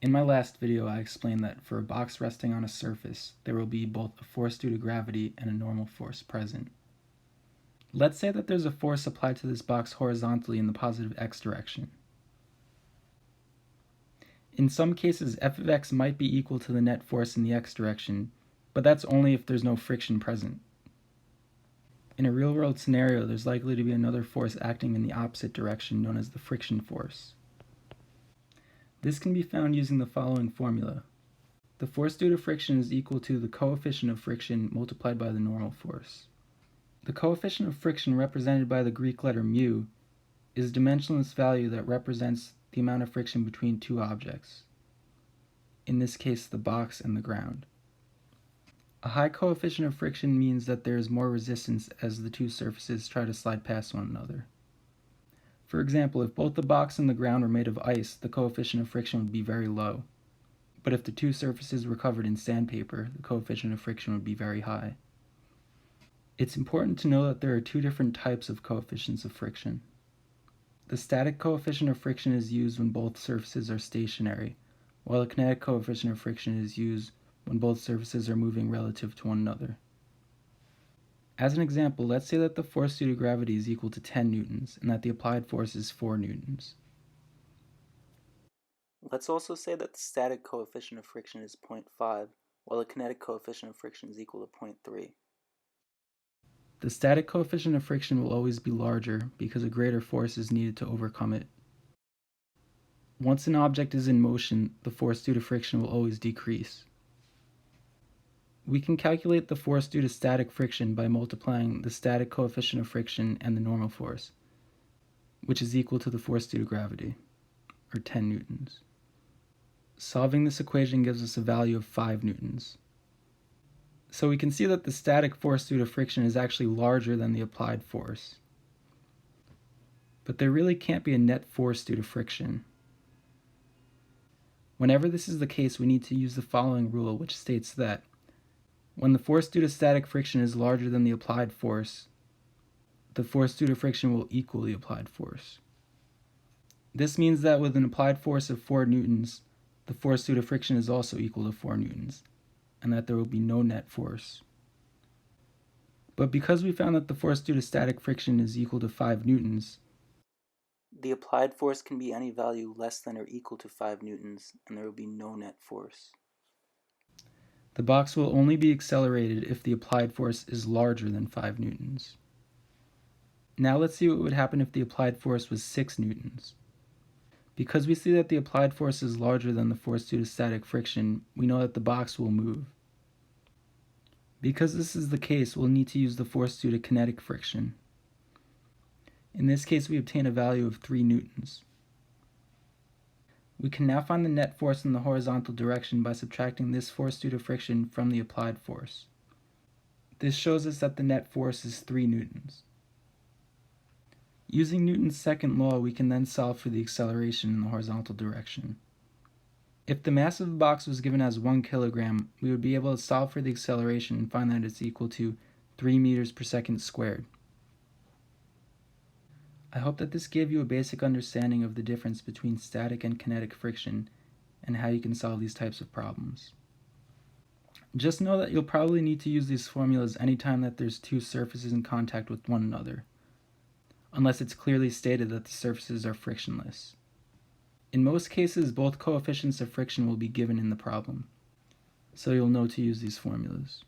In my last video, I explained that for a box resting on a surface, there will be both a force due to gravity and a normal force present. Let's say that there's a force applied to this box horizontally in the positive x direction. In some cases, f of x might be equal to the net force in the x direction, but that's only if there's no friction present. In a real-world scenario, there's likely to be another force acting in the opposite direction known as the friction force. This can be found using the following formula. The force due to friction is equal to the coefficient of friction multiplied by the normal force. The coefficient of friction, represented by the Greek letter mu, is a dimensionless value that represents the amount of friction between two objects, in this case the box and the ground. A high coefficient of friction means that there is more resistance as the two surfaces try to slide past one another. For example, if both the box and the ground were made of ice, the coefficient of friction would be very low. But if the two surfaces were covered in sandpaper, the coefficient of friction would be very high. It's important to know that there are two different types of coefficients of friction. The static coefficient of friction is used when both surfaces are stationary, while the kinetic coefficient of friction is used when both surfaces are moving relative to one another. As an example, let's say that the force due to gravity is equal to 10 newtons and that the applied force is 4 newtons. Let's also say that the static coefficient of friction is 0.5, while the kinetic coefficient of friction is equal to 0.3. The static coefficient of friction will always be larger because a greater force is needed to overcome it. Once an object is in motion, the force due to friction will always decrease. We can calculate the force due to static friction by multiplying the static coefficient of friction and the normal force, which is equal to the force due to gravity, or 10 newtons. Solving this equation gives us a value of 5 newtons. So we can see that the static force due to friction is actually larger than the applied force. But there really can't be a net force due to friction. Whenever this is the case, we need to use the following rule, which states that when the force due to static friction is larger than the applied force, the force due to friction will equal the applied force. This means that with an applied force of 4 newtons, the force due to friction is also equal to 4 newtons, and that there will be no net force. But because we found that the force due to static friction is equal to 5 newtons, the applied force can be any value less than or equal to 5 newtons, and there will be no net force. The box will only be accelerated if the applied force is larger than 5 newtons. Now let's see what would happen if the applied force was 6 newtons. Because we see that the applied force is larger than the force due to static friction, we know that the box will move. Because this is the case, we'll need to use the force due to kinetic friction. In this case, we obtain a value of 3 newtons. We can now find the net force in the horizontal direction by subtracting this force due to friction from the applied force. This shows us that the net force is 3 newtons. Using Newton's second law, we can then solve for the acceleration in the horizontal direction. If the mass of the box was given as 1 kilogram, we would be able to solve for the acceleration and find that it's equal to 3 meters per second squared. I hope that this gave you a basic understanding of the difference between static and kinetic friction and how you can solve these types of problems. Just know that you'll probably need to use these formulas anytime that there's two surfaces in contact with one another, unless it's clearly stated that the surfaces are frictionless. In most cases, both coefficients of friction will be given in the problem, so you'll know to use these formulas.